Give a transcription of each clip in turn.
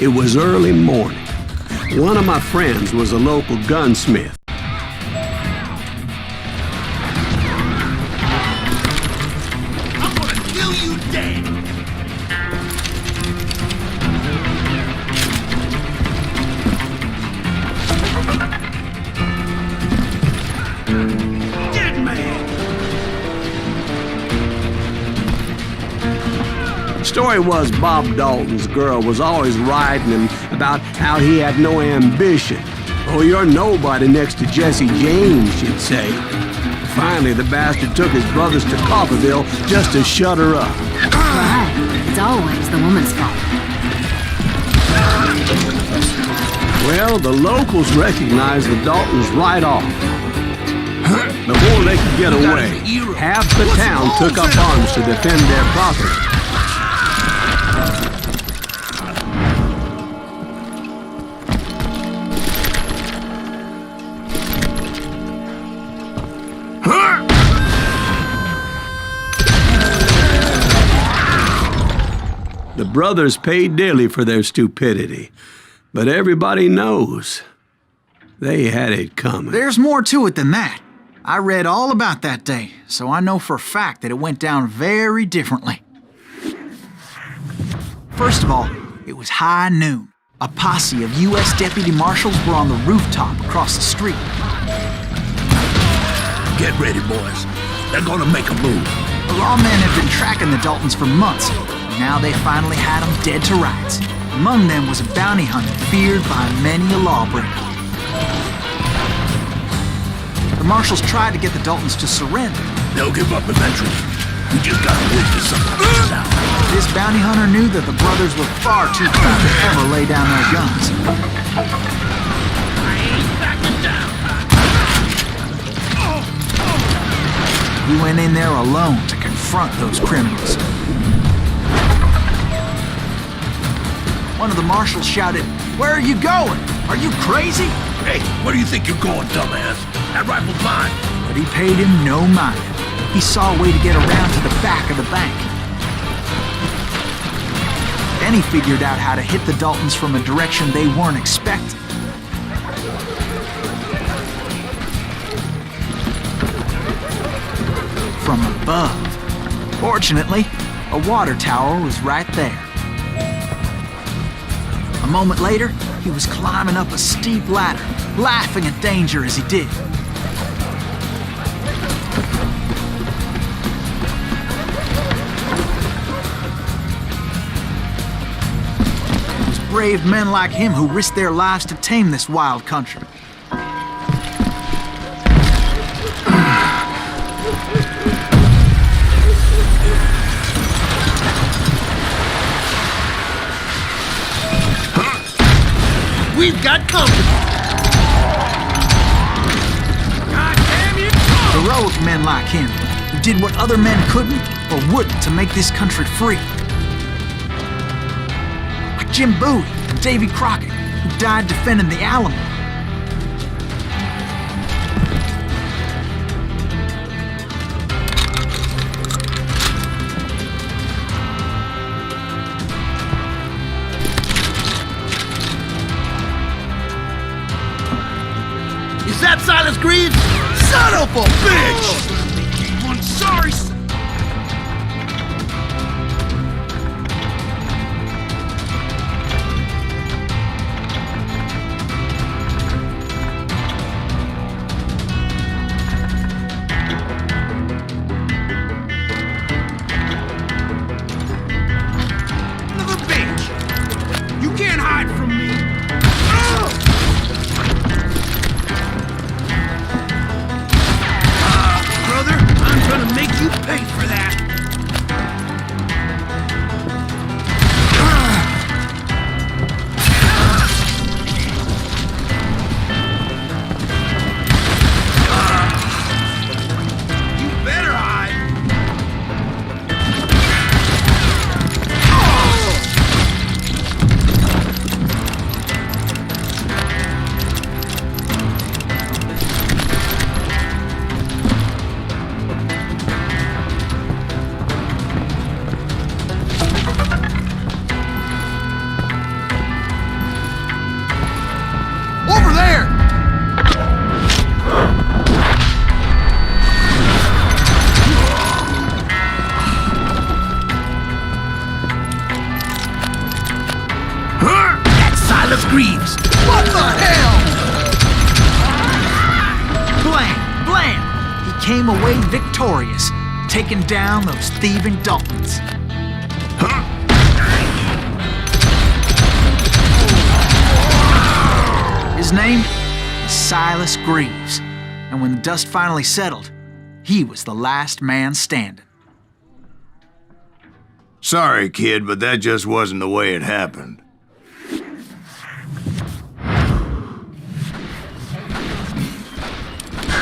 It was early morning. One of my friends was a local gunsmith. I'm gonna kill you dead! Dead man! Story was Bob Dalton's girl was always riding him about how he had no ambition. Oh, you're nobody next to Jesse James, she'd say. Finally, the bastard took his brothers to Coffeyville just to shut her up. Right. It's always the woman's fault. Well, the locals recognized the Daltons right off. Before they could get away, half the town took up arms to defend their property. The brothers paid dearly for their stupidity, but everybody knows they had it coming. There's more to it than that. I read all about that day, so I know for a fact that it went down very differently. First of all, it was high noon. A posse of U.S. deputy marshals were on the rooftop across the street. Get ready, boys. They're gonna make a move. The lawmen had been tracking the Daltons for months. Now they finally had them dead to rights. Among them was a bounty hunter feared by many a lawbreaker. The marshals tried to get the Daltons to surrender. They'll give up eventually. We just gotta wait for something to get out. This bounty hunter knew that the brothers were far too proud to ever lay down their guns. I ain't backing down. He went in there alone to confront those criminals. One of the marshals shouted, "Where are you going? Are you crazy?" Hey, where do you think you're going, dumbass? That rifle's mine. But he paid him no mind. He saw a way to get around to the back of the bank. Then he figured out how to hit the Daltons from a direction they weren't expecting. From above. Fortunately, a water tower was right there. A moment later, he was climbing up a steep ladder, laughing at danger as he did. It was brave men like him who risked their lives to tame this wild country. We've got company. God damn you! Heroic men like him, who did what other men couldn't or wouldn't to make this country free. Like Jim Bowie and Davy Crockett, who died defending the Alamo. Is that Silas Greaves? Son of a bitch! I'm sorry. Son of a bitch! You can't hide from me. That's Silas Greaves. What the hell? Blam! Blam! He came away victorious, taking down those thieving Daltons. His name was Silas Greaves, and when the dust finally settled, he was the last man standing. Sorry, kid, but that just wasn't the way it happened.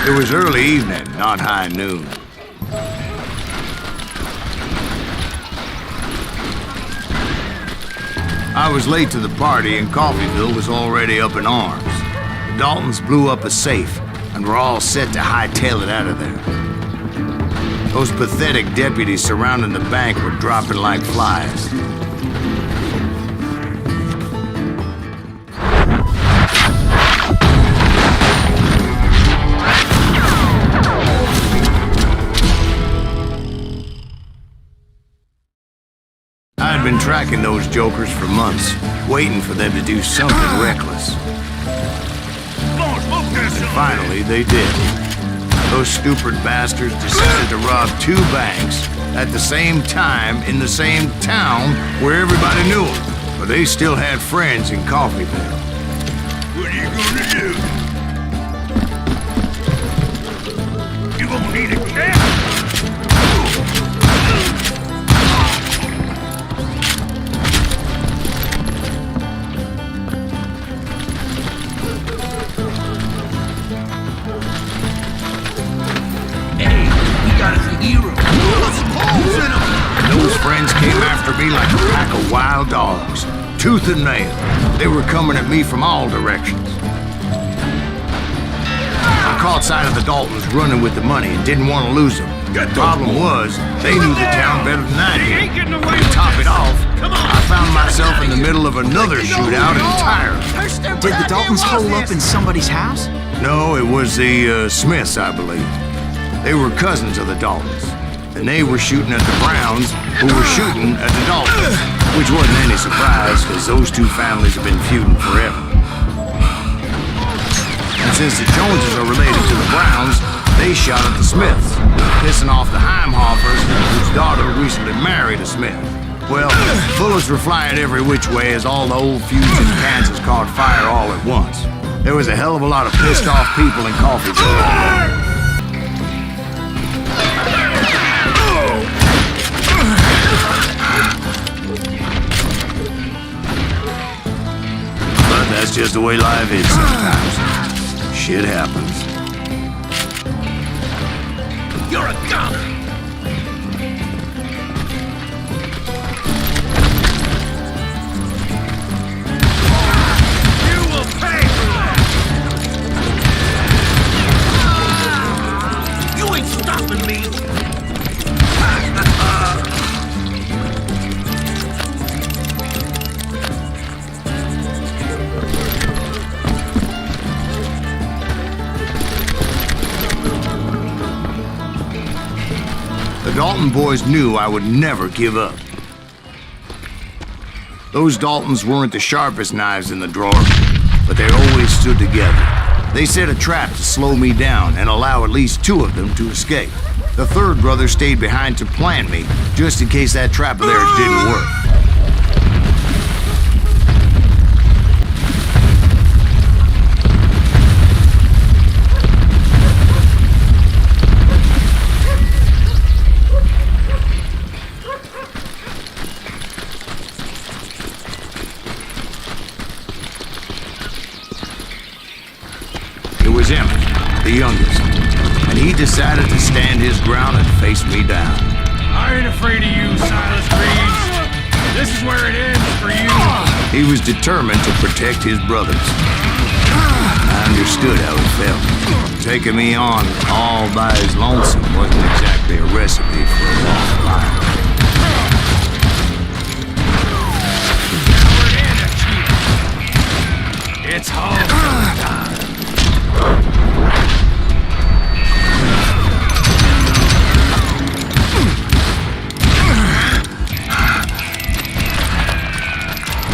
It was early evening, not high noon. I was late to the party and Coffeyville was already up in arms. The Daltons blew up a safe and were all set to hightail it out of there. Those pathetic deputies surrounding the bank were dropping like flies. I'd been tracking those jokers for months, waiting for them to do something reckless. And finally, they did. Those stupid bastards decided to rob 2 banks at the same time in the same town where everybody knew them. But they still had friends in Coffeyville. What are you gonna do? You gonna need a cat? Those friends came after me like a pack of wild dogs, tooth and nail. They were coming at me from all directions. I caught sight of the Daltons running with the money and didn't want to lose them. The problem was, they knew the town better than I did. To top it off, I found myself in the middle of another shootout entirely. Did the Daltons hole up in somebody's house? No, it was the Smiths, I believe. They were cousins of the Daltons. And they were shooting at the Browns, who were shooting at the Daltons. Which wasn't any surprise, because those 2 families have been feuding forever. And since the Joneses are related to the Browns, they shot at the Smiths, pissing off the Heimhoffers, whose daughter recently married a Smith. Well, bullets were flying every which way as all the old feuds in Kansas caught fire all at once. There was a hell of a lot of pissed off people in Coffeyville. That's just the way life is sometimes. Shit happens. You're a goner! You will pay for that! You ain't stopping me! The Dalton boys knew I would never give up. Those Daltons weren't the sharpest knives in the drawer, but they always stood together. They set a trap to slow me down and allow at least 2 of them to escape. The 3rd brother stayed behind to plant me, just in case that trap of theirs didn't work. It was Emmett, the youngest, and he decided to stand his ground and face me down. I ain't afraid of you, Silas Greaves. This is where it ends for you. He was determined to protect his brothers. I understood how he felt. Taking me on all by his lonesome wasn't exactly a recipe for a long life. It's home time.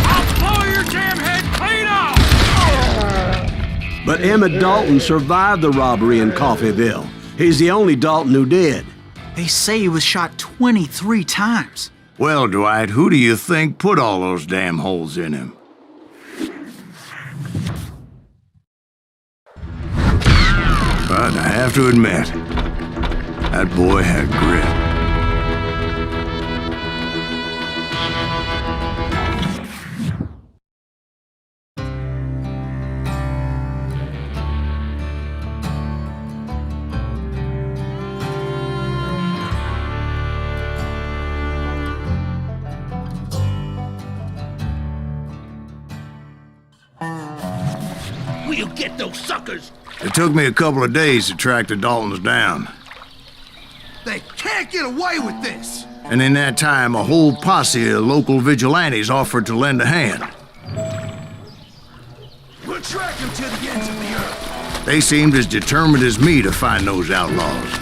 I'll blow your But Emmett Dalton survived the robbery in Coffeyville. He's the only Dalton who did. They say he was shot 23 times. Well, Dwight, who do you think put all those damn holes in him? But I have to admit, that boy had grit. We'll get those suckers! It took me a couple of days to track the Daltons down. They can't get away with this! And in that time, a whole posse of local vigilantes offered to lend a hand. We'll track them to the ends of the earth. They seemed as determined as me to find those outlaws.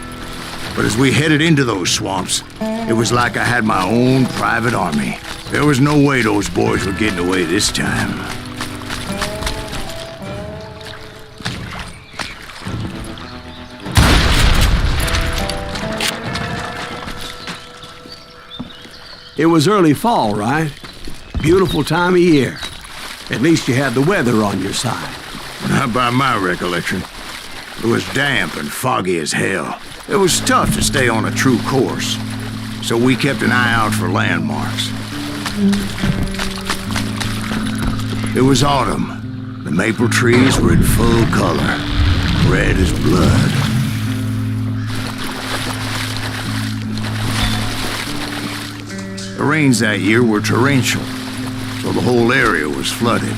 But as we headed into those swamps, it was like I had my own private army. There was no way those boys were getting away this time. It was early fall, right? Beautiful time of year. At least you had the weather on your side. Not by my recollection. It was damp and foggy as hell. It was tough to stay on a true course, so we kept an eye out for landmarks. It was autumn. The maple trees were in full color, red as blood. The rains that year were torrential, so the whole area was flooded.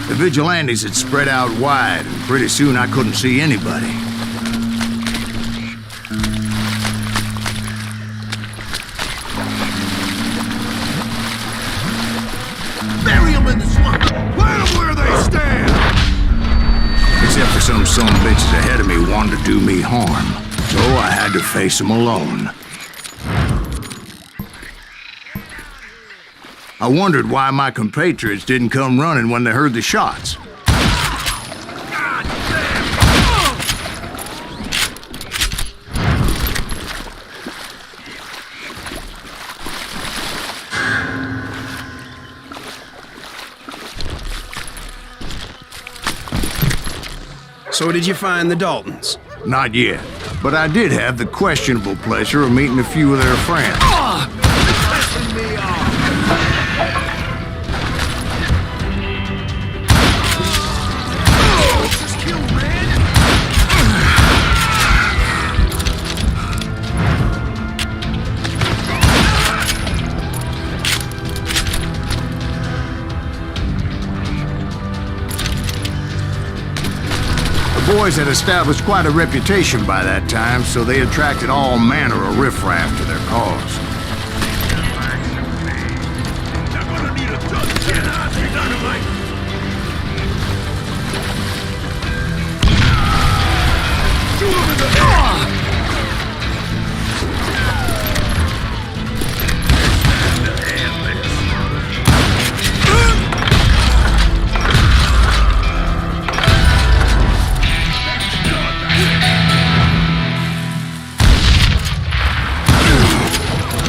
The vigilantes had spread out wide, and pretty soon I couldn't see anybody. Bury them in the swamp! Plant them where they stand! Except for some son of bitches ahead of me wanted to do me harm, so I had to face them alone. I wondered why my compatriots didn't come running when they heard the shots. God damn! So did you find the Daltons? Not yet, but I did have the questionable pleasure of meeting a few of their friends. Pissing me off! The boys had established quite a reputation by that time, so they attracted all manner of riffraff to their cause. They're gonna need a dynamite! Shoot him in the head!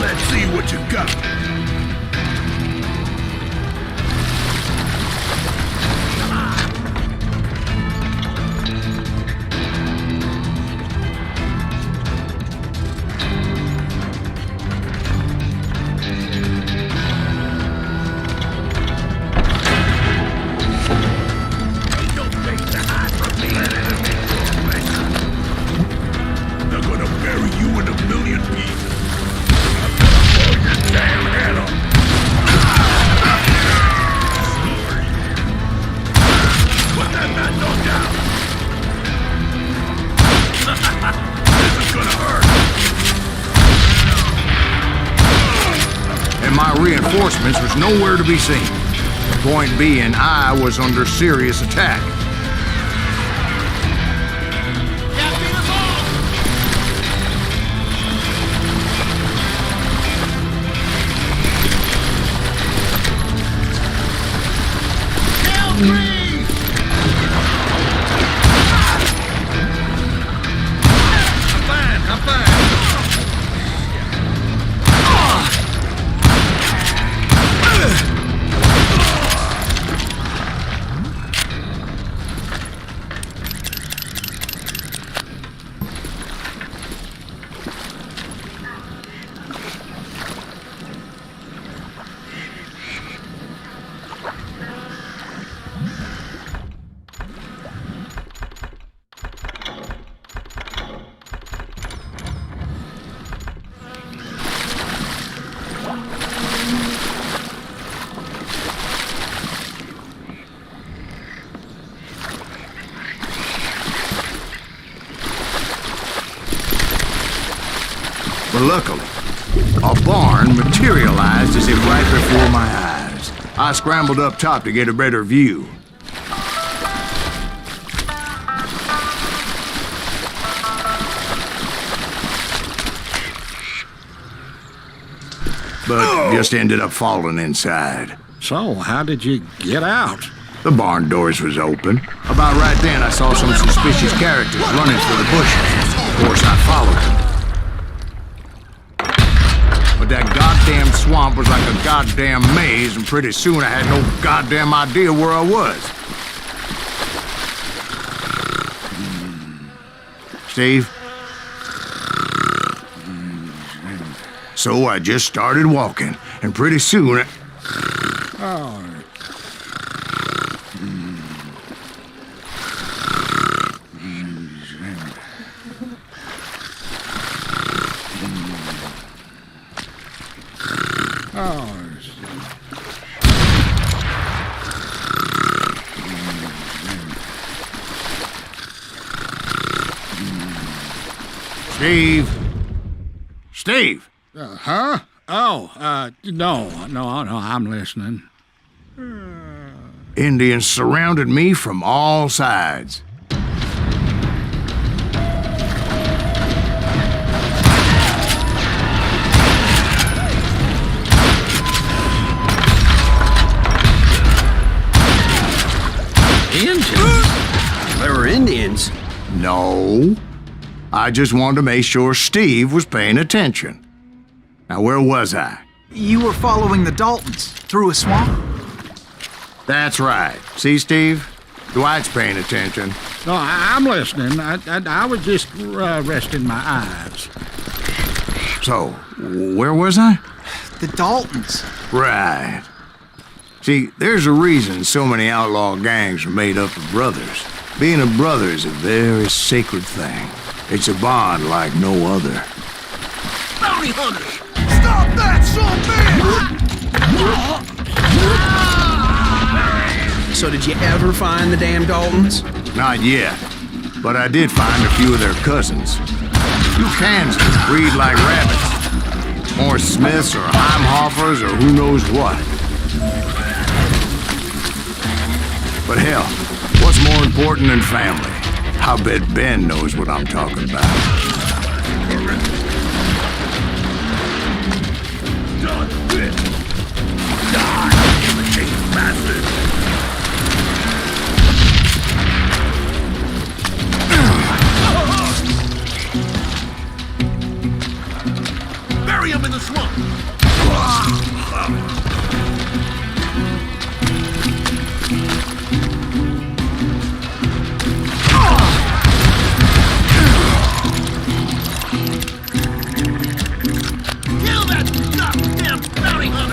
Let's see what you got. Ain't no place to hide from me. They're gonna bury you in a million pieces. Blow your damn head off. Put that man down. This is gonna hurt. And my reinforcements was nowhere to be seen. The point being, I was under serious attack. luckily, a barn materialized as if right before my eyes. I scrambled up top to get a better view. But just ended up falling inside. So, how did you get out? The barn doors was open. About right then, I saw some suspicious characters running for the bushes. Of course, I followed them. But that goddamn swamp was like a goddamn maze, and pretty soon I had no goddamn idea where I was. Steve? So I just started walking, and pretty soon Steve? Steve? Huh? Oh, no, I'm listening. Indians surrounded me from all sides. Indians? They were Indians. No. I just wanted to make sure Steve was paying attention. Now, where was I? You were following the Daltons through a swamp? That's right. See, Steve? Dwight's paying attention. No, I'm listening. I was just resting my eyes. So, where was I? The Daltons. Right. See, there's a reason so many outlaw gangs are made up of brothers. Being a brother is a very sacred thing. It's a bond like no other. Bounty hunters! Stop that, son, man! So did you ever find the damn Daltons? Not yet, but I did find a few of their cousins. You Kansans breed like rabbits. More Smiths or Heimhoffers or who knows what. But hell, what's more important than family? I bet Ben knows what I'm talking about. Done with. Die, imitating bastard! Bury him in the swamp! Kill that goddamn bounty hunter!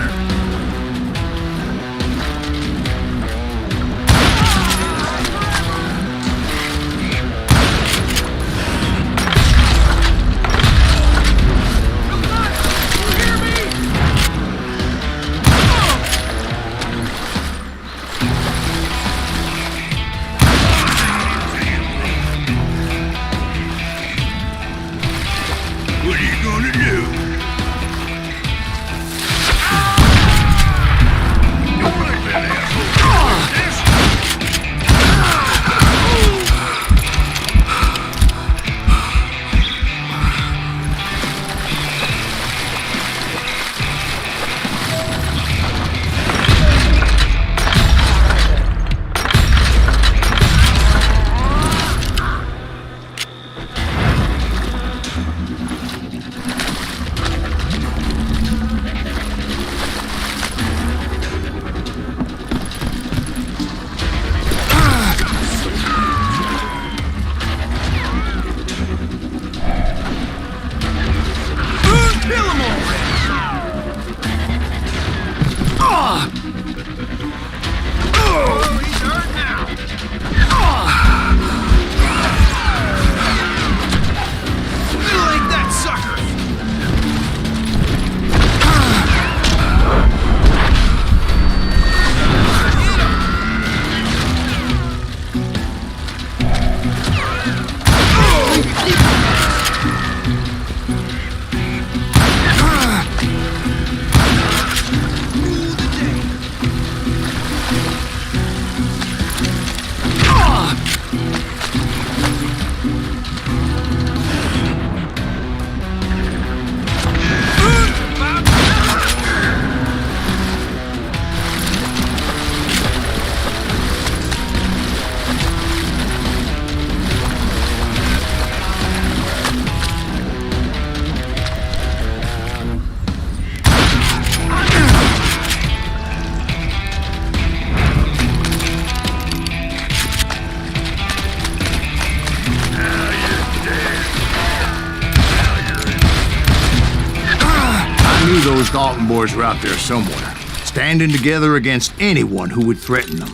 those Dalton boys were out there somewhere, standing together against anyone who would threaten them.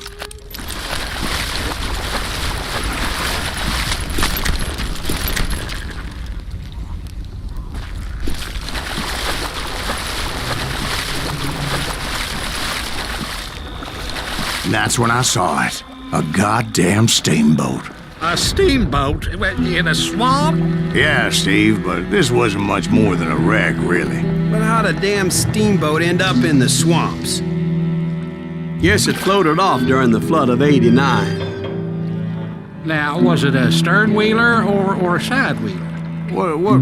And that's when I saw it. A goddamn steamboat. A steamboat in a swamp? Yeah, Steve, but this wasn't much more than a wreck, really. But how'd a damn steamboat end up in the swamps? Yes, it floated off during the flood of '89. Now, was it a stern wheeler or a side wheeler? What?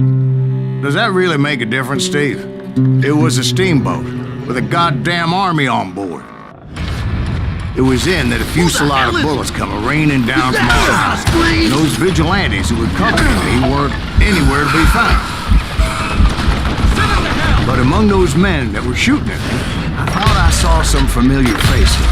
Does that really make a difference, Steve? It was a steamboat with a goddamn army on board. It was then that a fusillade of bullets come raining down from all sides. And those vigilantes who were covering me weren't anywhere to be found. But among those men that were shooting at me, I thought I saw some familiar faces.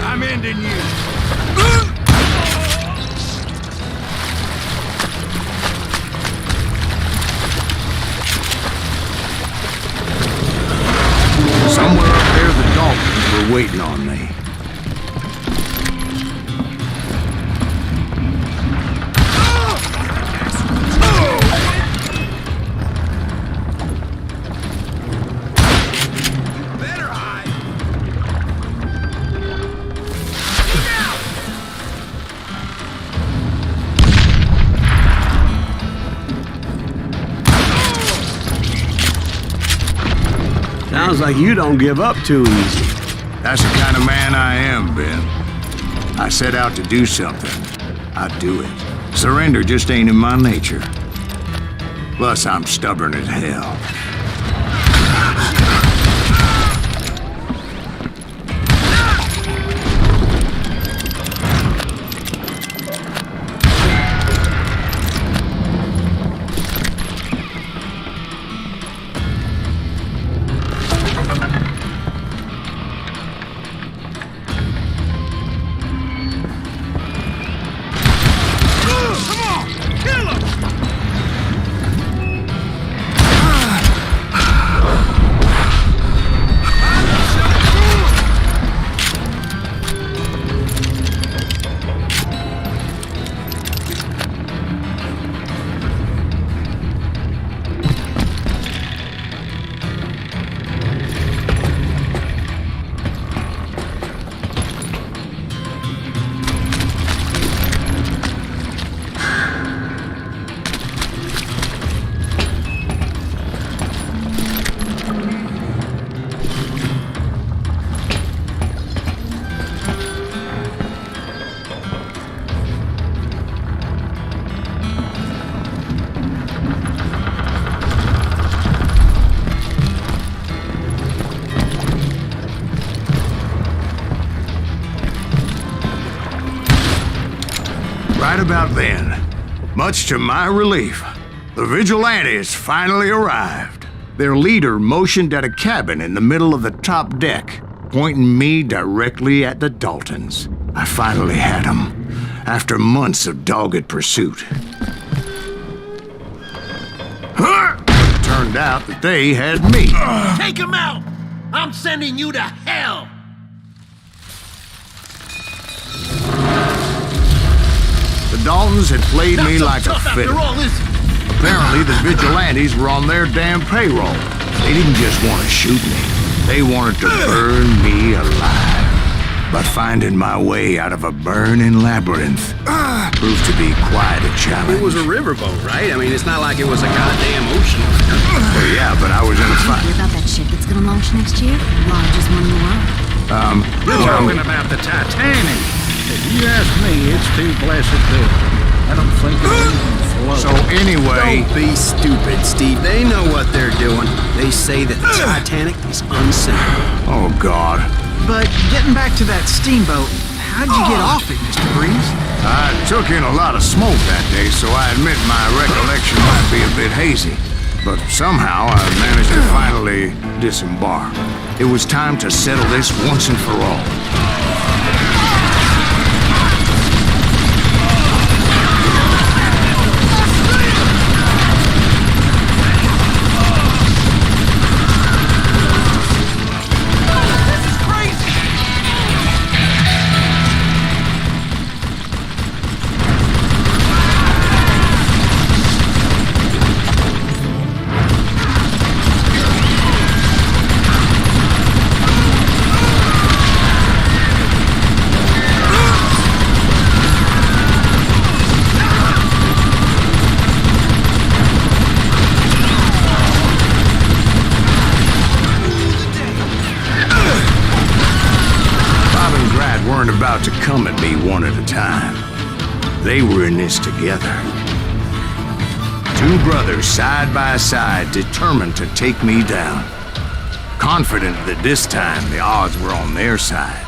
I'm ending you. Somewhere up there, the Daltons were waiting on me. Sounds like you don't give up too easy. That's the kind of man I am, Ben. I set out to do something. I do it. Surrender just ain't in my nature. Plus, I'm stubborn as hell. about then, much to my relief, the vigilantes finally arrived. Their leader motioned at a cabin in the middle of the top deck, pointing me directly at the Daltons. I finally had them, after months of dogged pursuit. Turned out that they had me. Take him out! I'm sending you to hell! The Daltons had played Not me so like a tough fiddle. after all, is he? Apparently, the vigilantes were on their damn payroll. They didn't just want to shoot me. They wanted to burn me alive. But finding my way out of a burning labyrinth proved to be quite a challenge. It was a riverboat, right? I mean, it's not like it was a goddamn ocean. Well, yeah, but I was in a fight. Hear about that ship that's gonna launch next year? Largest one in the world. You're talking about the Titanic. If you ask me, it's too blessed to. I don't think it'll even float. So anyway, Don't be stupid, Steve. They know what they're doing. They say that the Titanic is unsinkable. oh God. But getting back to that steamboat, how'd you get off it, Mr. Breeze? I took in a lot of smoke that day, so I admit my recollection might be a bit hazy. But somehow I managed to finally disembark. It was time to settle this once and for all. About to come at me one at a time. They were in this together. Two brothers side by side, determined to take me down. Confident that this time the odds were on their side.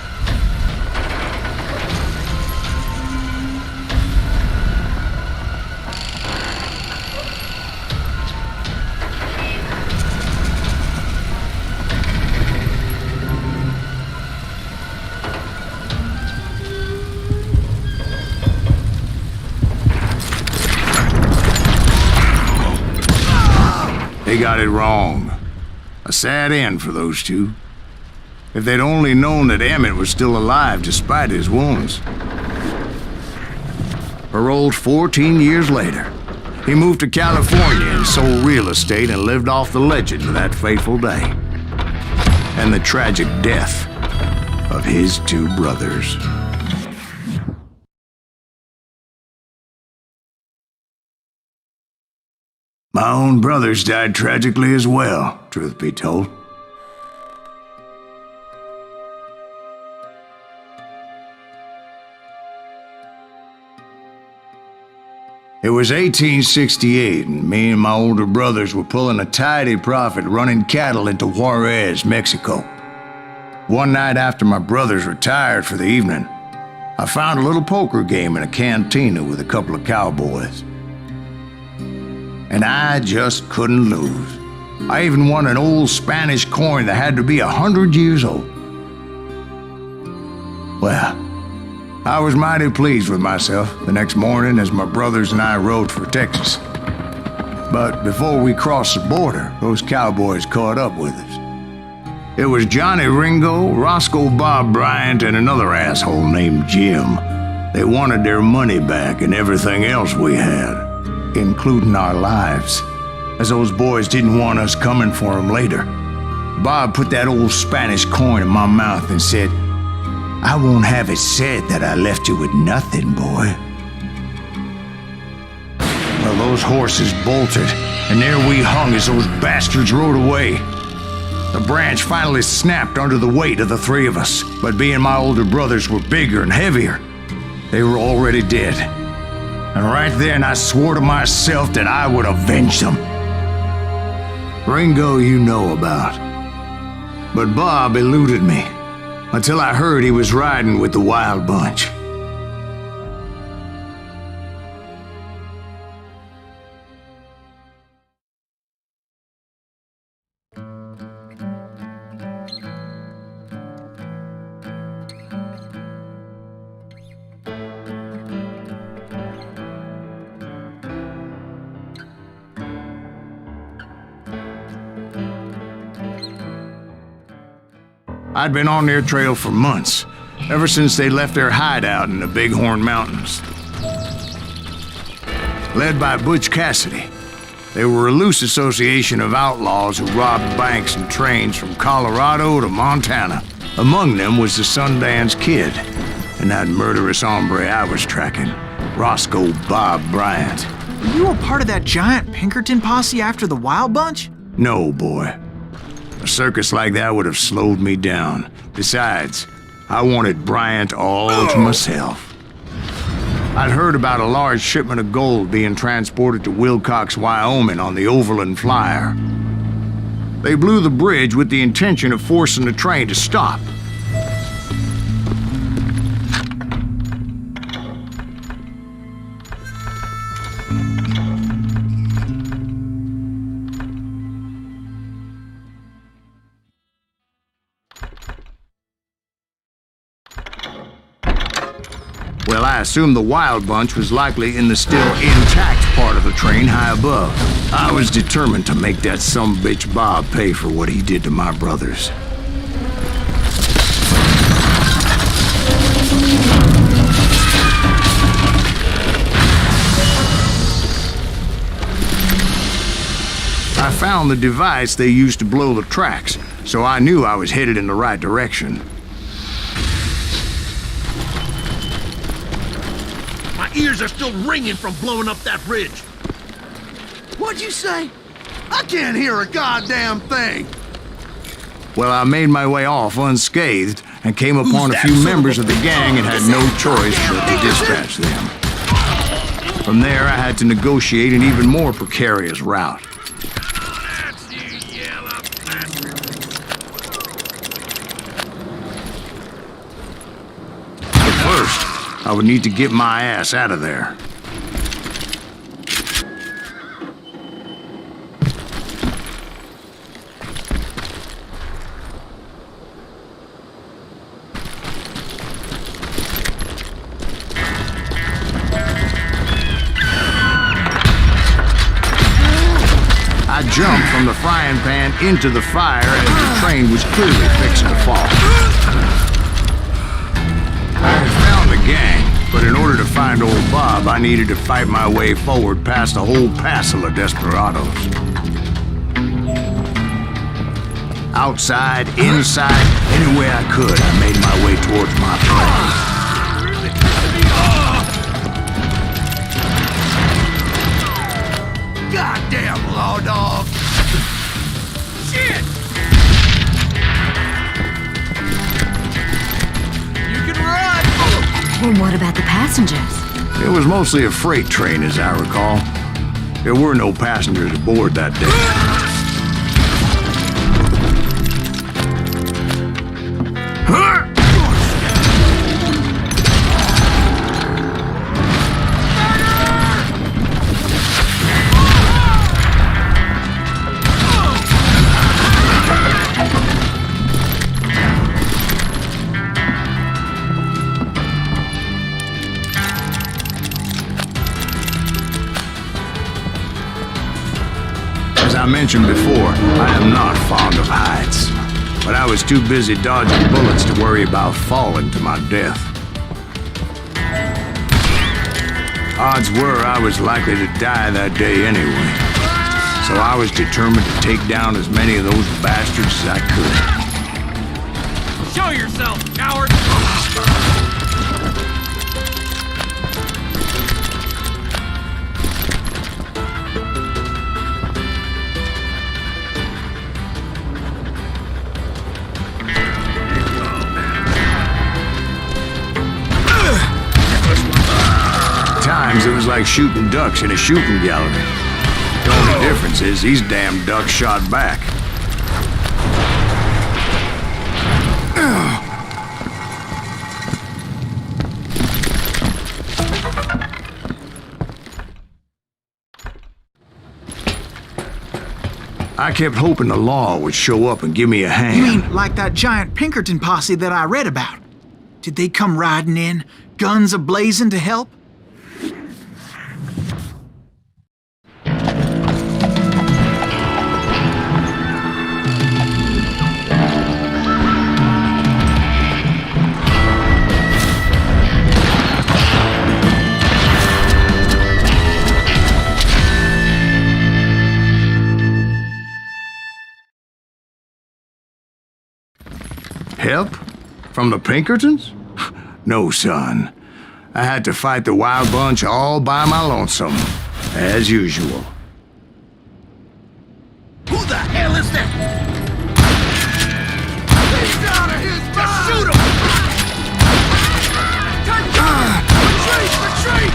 They got it wrong. A sad end for those two. If they'd only known that Emmett was still alive despite his wounds. Paroled 14 years later, he moved to California and sold real estate and lived off the legend of that fateful day. And the tragic death of his two brothers. My own brothers died tragically as well, truth be told. It was 1868, and me and my older brothers were pulling a tidy profit running cattle into Juarez, Mexico. One night after my brothers retired for the evening, I found a little poker game in a cantina with a couple of cowboys. And I just couldn't lose. I even won an old Spanish coin that had to be 100 years old. Well, I was mighty pleased with myself the next morning as my brothers and I rode for Texas. But before we crossed the border, those cowboys caught up with us. It was Johnny Ringo, Roscoe Bob Bryant, and another asshole named Jim. They wanted their money back and everything else we had, including our lives, as those boys didn't want us coming for them later. Bob put that old Spanish coin in my mouth and said, "I won't have it said that I left you with nothing, boy." Well, those horses bolted, and there we hung as those bastards rode away. The branch finally snapped under the weight of the three of us, but being my older brothers were bigger and heavier, they were already dead. And right then I swore to myself that I would avenge them. Ringo you know about. But Bob eluded me, until I heard he was riding with the Wild Bunch. I'd been on their trail for months, ever since they left their hideout in the Bighorn Mountains. Led by Butch Cassidy, they were a loose association of outlaws who robbed banks and trains from Colorado to Montana. Among them was the Sundance Kid, and that murderous hombre I was tracking, Roscoe Bob Bryant. Were you a part of that giant Pinkerton posse after the Wild Bunch? No, boy. A circus like that would have slowed me down. Besides, I wanted Bryant all to myself. I'd heard about a large shipment of gold being transported to Wilcox, Wyoming on the Overland Flyer. They blew the bridge with the intention of forcing the train to stop. Well, I assumed the Wild Bunch was likely in the still intact part of the train high above. I was determined to make that sumbitch Bob pay for what he did to my brothers. I found the device they used to blow the tracks, so I knew I was headed in the right direction. My ears are still ringing from blowing up that bridge. What'd you say? I can't hear a goddamn thing. Well, I made my way off unscathed and came upon a few members of the gang and had no choice but to dispatch them. From there, I had to negotiate an even more precarious route. That's you, yellow bastard. But first, I would need to get my ass out of there. I jumped from the frying pan into the fire as the train was clearly fixing to fall. I had found the gang, but in order to find old Bob, I needed to fight my way forward past a whole passel of desperados. Outside, inside, any way I could, I made my way towards my prey. Goddamn law dog. Shit! You can run! Well, what about the passengers? It was mostly a freight train, as I recall. There were no passengers aboard that day. As I mentioned before, I am not fond of heights, but I was too busy dodging bullets to worry about falling to my death. Odds were I was likely to die that day anyway, so I was determined to take down as many of those bastards as I could. Show yourself, coward! Times it was like shooting ducks in a shooting gallery. The only difference is these damn ducks shot back. I kept hoping the law would show up and give me a hand. You mean like that giant Pinkerton posse that I read about? Did they come riding in, guns a-blazing to help? Help? From the Pinkertons? No, son. I had to fight the Wild Bunch all by my lonesome, as usual. Who the hell is that? He's out of his mind! Just shoot him! Take cover! Retreat! Retreat!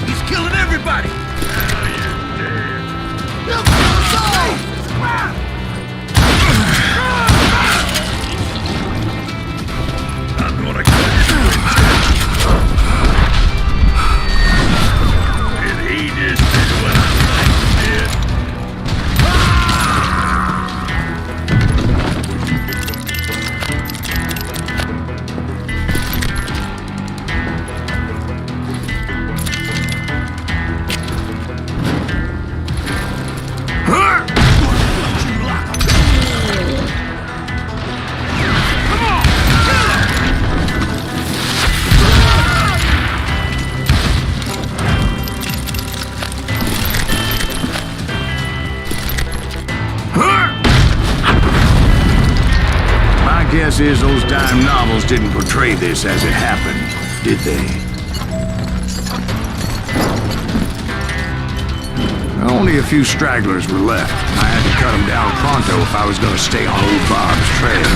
He's killing everybody! I'm gonna cut you. And he just did what I did. My guess is those dime novels didn't portray this as it happened, did they? Only a few stragglers were left. I had to cut them down pronto if I was going to stay on old Bob's trail.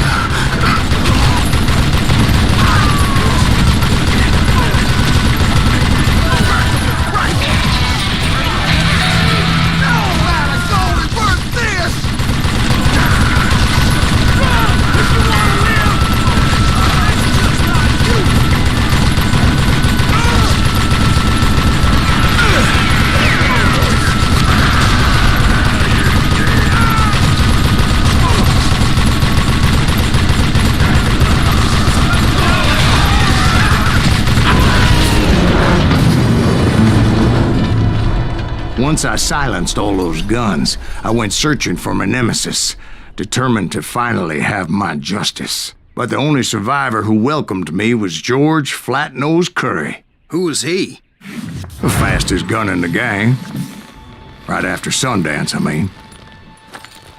Once I silenced all those guns, I went searching for my nemesis, determined to finally have my justice. But the only survivor who welcomed me was George Flat-Nosed Curry. Who was he? The fastest gun in the gang. Right after Sundance, I mean.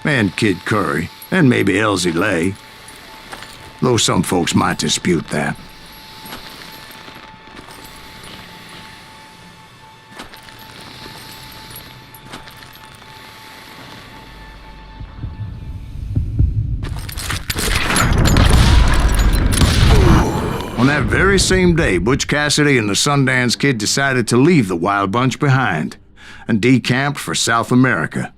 And Kid Curry, and maybe Elsie Lay. Though some folks might dispute that. On that very same day, Butch Cassidy and the Sundance Kid decided to leave the Wild Bunch behind and decamped for South America.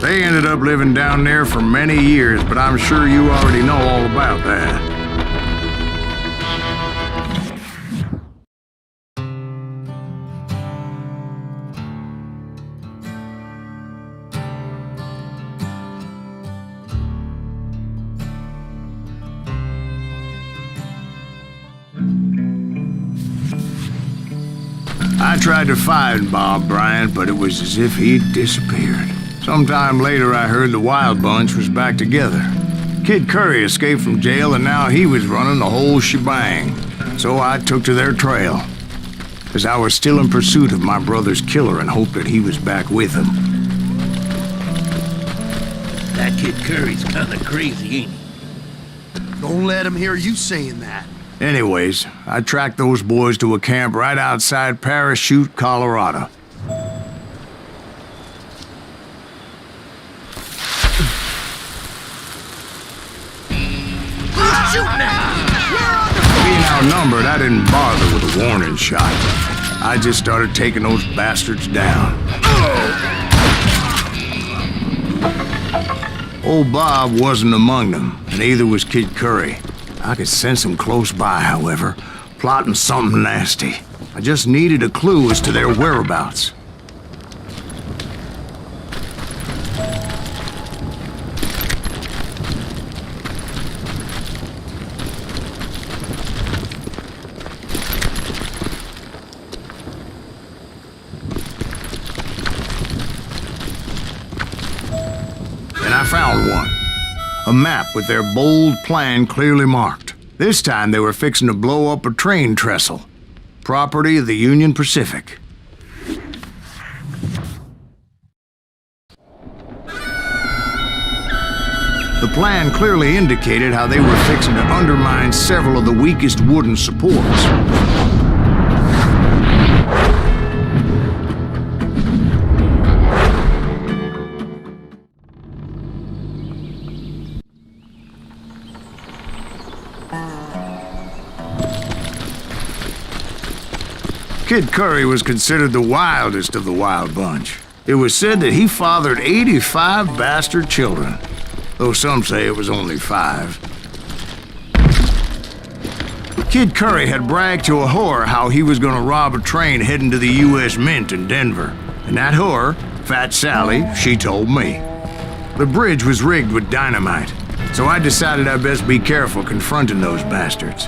They ended up living down there for many years, but I'm sure you already know all about that. I tried to find Bob Bryant, but it was as if he'd disappeared. Sometime later, I heard the Wild Bunch was back together. Kid Curry escaped from jail, and now he was running the whole shebang. So I took to their trail, as I was still in pursuit of my brother's killer and hoped that he was back with him. That Kid Curry's kinda crazy, ain't he? Don't let him hear you saying that. Anyways, I tracked those boys to a camp right outside Parachute, Colorado. Being outnumbered, I didn't bother with a warning shot. I just started taking those bastards down. Old Bob wasn't among them, and neither was Kid Curry. I could sense him close by, however, plotting something nasty. I just needed a clue as to their whereabouts. found one. A map with their bold plan clearly marked. This time they were fixing to blow up a train trestle. Property of the Union Pacific. The plan clearly indicated how they were fixing to undermine several of the weakest wooden supports. Kid Curry was considered the wildest of the wild bunch. It was said that he fathered 85 bastard children, though some say it was only 5. Kid Curry had bragged to a whore how he was gonna rob a train heading to the U.S. Mint in Denver. And that whore, Fat Sally, she told me. The bridge was rigged with dynamite, so I decided I'd best be careful confronting those bastards.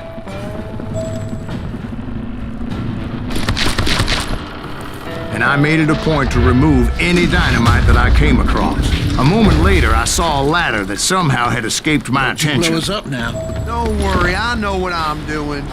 And I made it a point to remove any dynamite that I came across. A moment later, I saw a ladder that somehow had escaped my attention. Blow us up now. Don't worry, I know what I'm doing.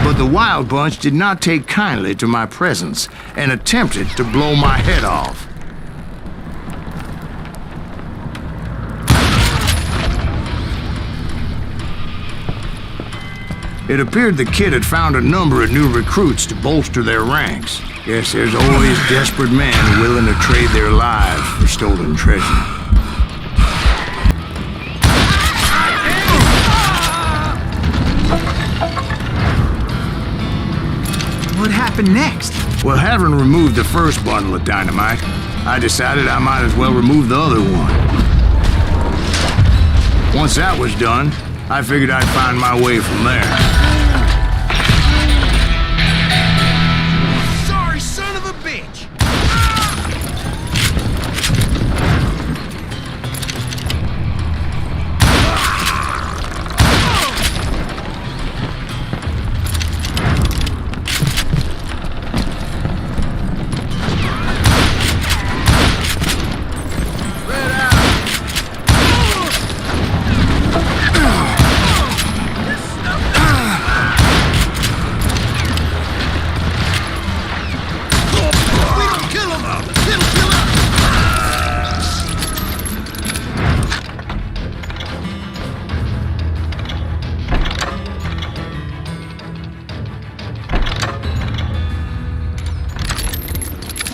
But the Wild Bunch did not take kindly to my presence and attempted to blow my head off. It appeared the kid had found a number of new recruits to bolster their ranks. Yes, there's always desperate men willing to trade their lives for stolen treasure. What happened next? Well, having removed the first bundle of dynamite, I decided I might as well remove the other one. Once that was done, I figured I'd find my way from there. Sorry, son of a bitch!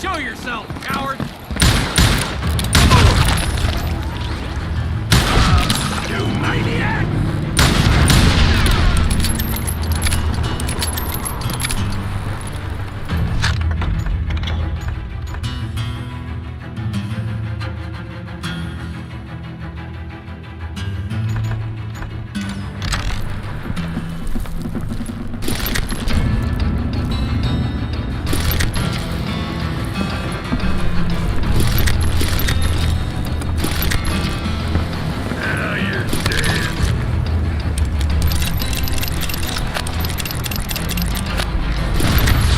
Show yourself, coward! You maniac! Now you're dead.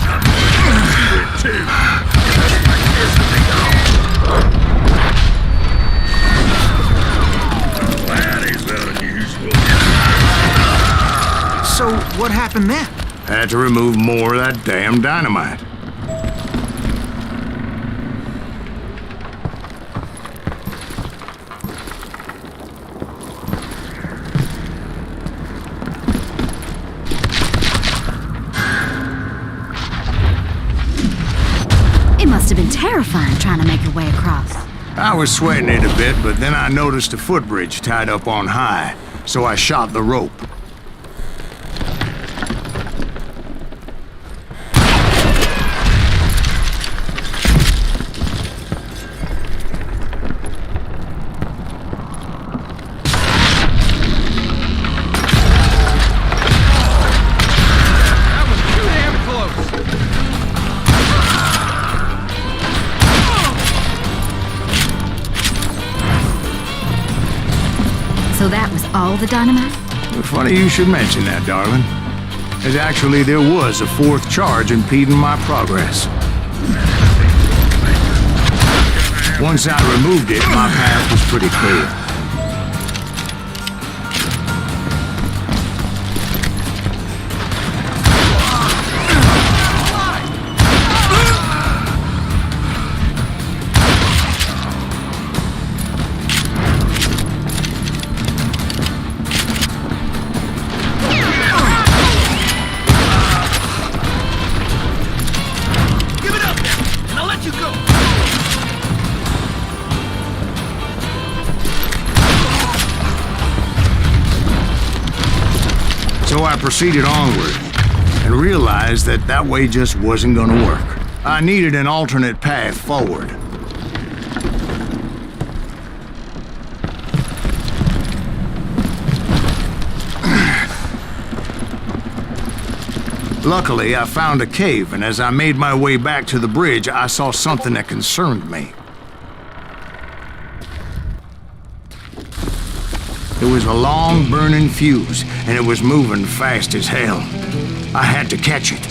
I'm gonna do it too. Like this as they go. That is unusual. So, what happened then? Had to remove more of that damn dynamite. It must have been terrifying trying to make your way across. I was sweating it a bit, but then I noticed a footbridge tied up on high, so I shot the rope. That was too damn close! So that was all the dynamite? Funny you should mention that, darling. As actually, there was a fourth charge impeding my progress. Once I removed it, my path was pretty clear. So I proceeded onward, and realized that that way just wasn't gonna work. I needed an alternate path forward. Luckily, I found a cave, and as I made my way back to the bridge, I saw something that concerned me. It was a long burning fuse, and it was moving fast as hell. I had to catch it.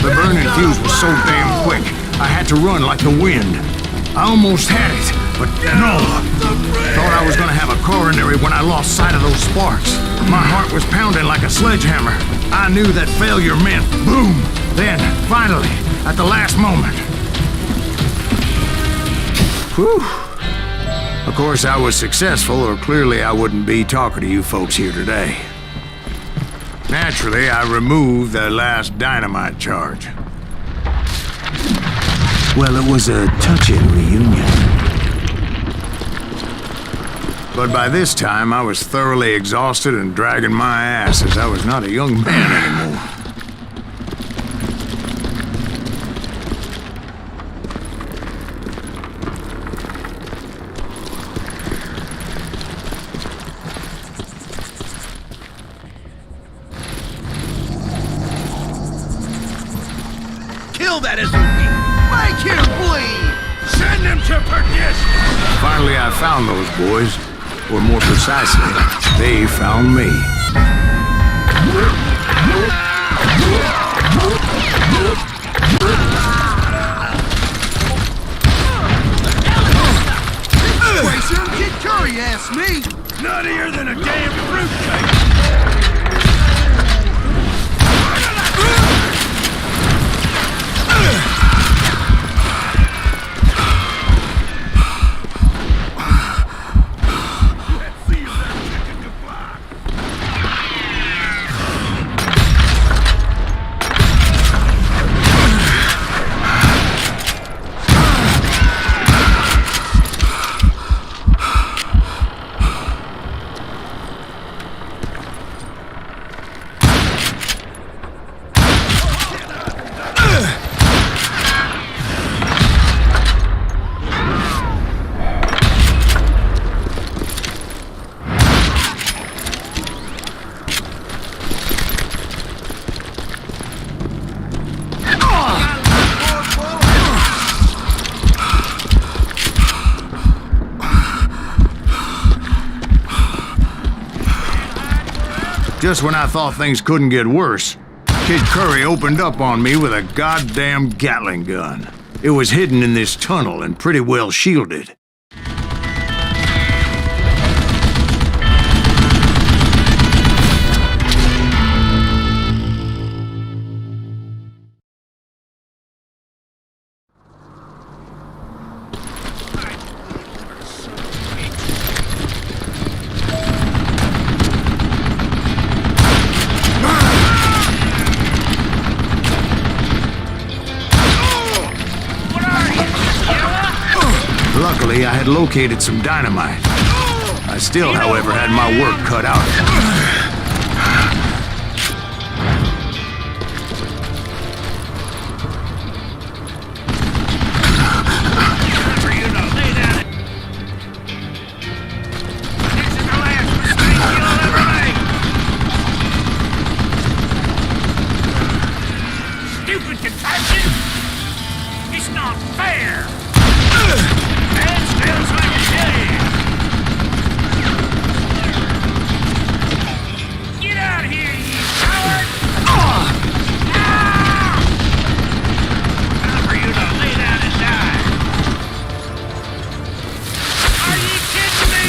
The burning fuse was so damn quick, I had to run like the wind. I almost had it, but no. Thought I was gonna have a coronary when I lost sight of those sparks. My heart was pounding like a sledgehammer. I knew that failure meant boom. Then, finally, at the last moment. Whew. Of course, I was successful, or clearly I wouldn't be talking to you folks here today. Naturally, I removed the last dynamite charge. Well, it was a touching reunion. But by this time, I was thoroughly exhausted and dragging my ass as I was not a young man anymore. Kill that SOB! Make him bleed! Send him to perdition! Finally, I found those boys. Or more precisely, they found me. Racer, Kid Curry asked me! Nuttier than a damn fruitcake! Just when I thought things couldn't get worse, Kid Curry opened up on me with a goddamn Gatling gun. It was hidden in this tunnel and pretty well shielded. Luckily, I had located some dynamite. I still, however, had my work cut out. That's it! It's not fair! Stand still so I can kill you! Get out of here, you coward! Time for you to lay down and die! Are you kidding me?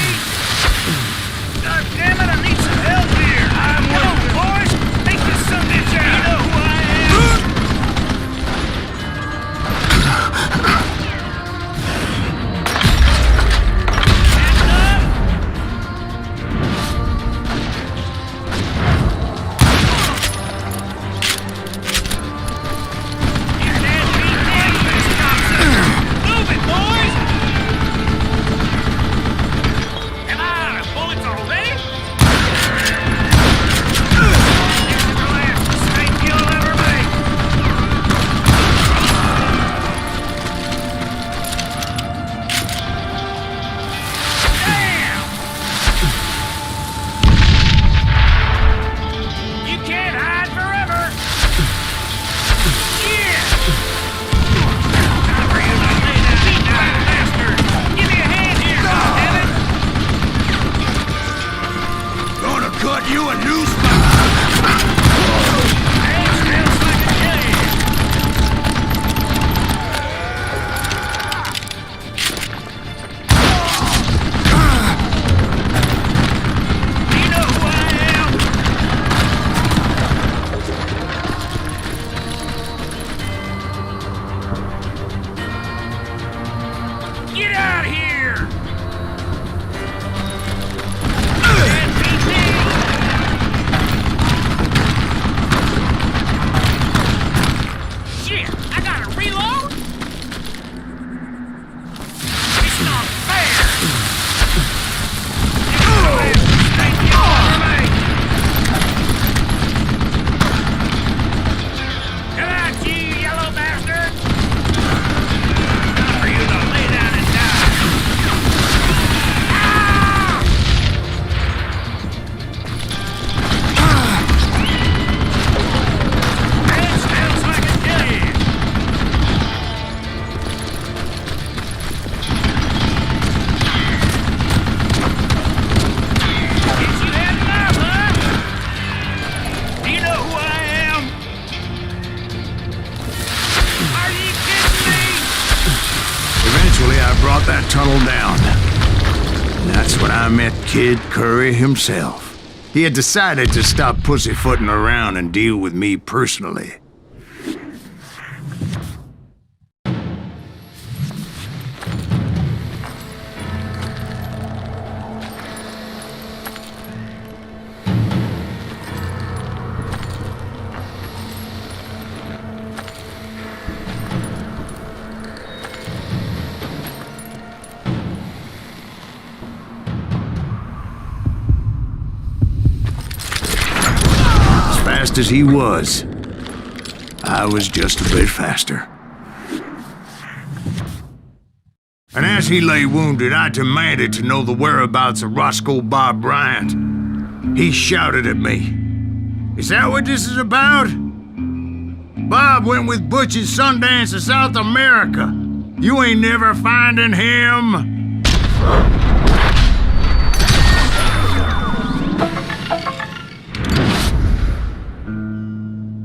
God damn it, I need some help here! Come on, boys! Take this son of a bitch out! You know who I am! You a new Get out of here! Shit! I gotta reload? It's not fair! Come out, you yellow bastard! For you to lay down and die! Stand still so I can kill you! Did you have enough, huh? Do you know who I am? Are you kidding me? Eventually, I brought that tunnel down. And that's when I met Kid Curry himself. He had decided to stop pussyfooting around and deal with me personally. Fast as he was, I was just a bit faster. And as he lay wounded, I demanded to know the whereabouts of Roscoe Bob Bryant. He shouted at me, "Is that what this is about? Bob went with Butch and Sundance to South America. You ain't never finding him."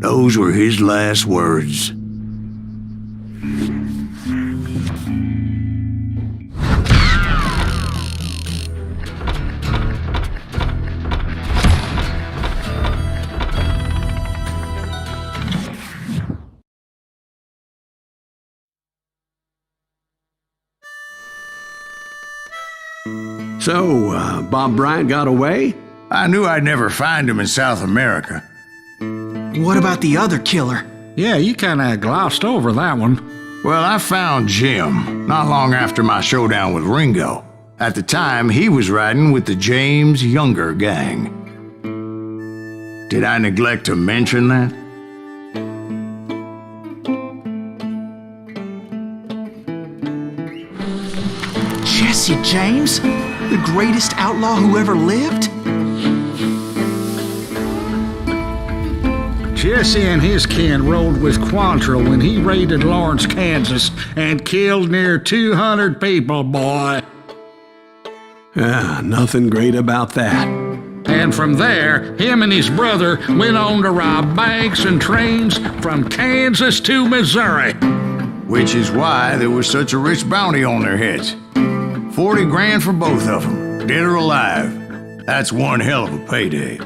Those were his last words. So, Bob Bryant got away? I knew I'd never find him in South America. What about the other killer? Yeah, you kinda glossed over that one. Well, I found Jim not long after my showdown with Ringo. At the time, he was riding with the James Younger gang. Did I neglect to mention that? Jesse James? The greatest outlaw who ever lived? Jesse and his kin rode with Quantrill when he raided Lawrence, Kansas, and killed near 200 people, boy. Nothing great about that. And from there, him and his brother went on to rob banks and trains from Kansas to Missouri. Which is why there was such a rich bounty on their heads. 40 grand for both of them, dead or alive. That's one hell of a payday.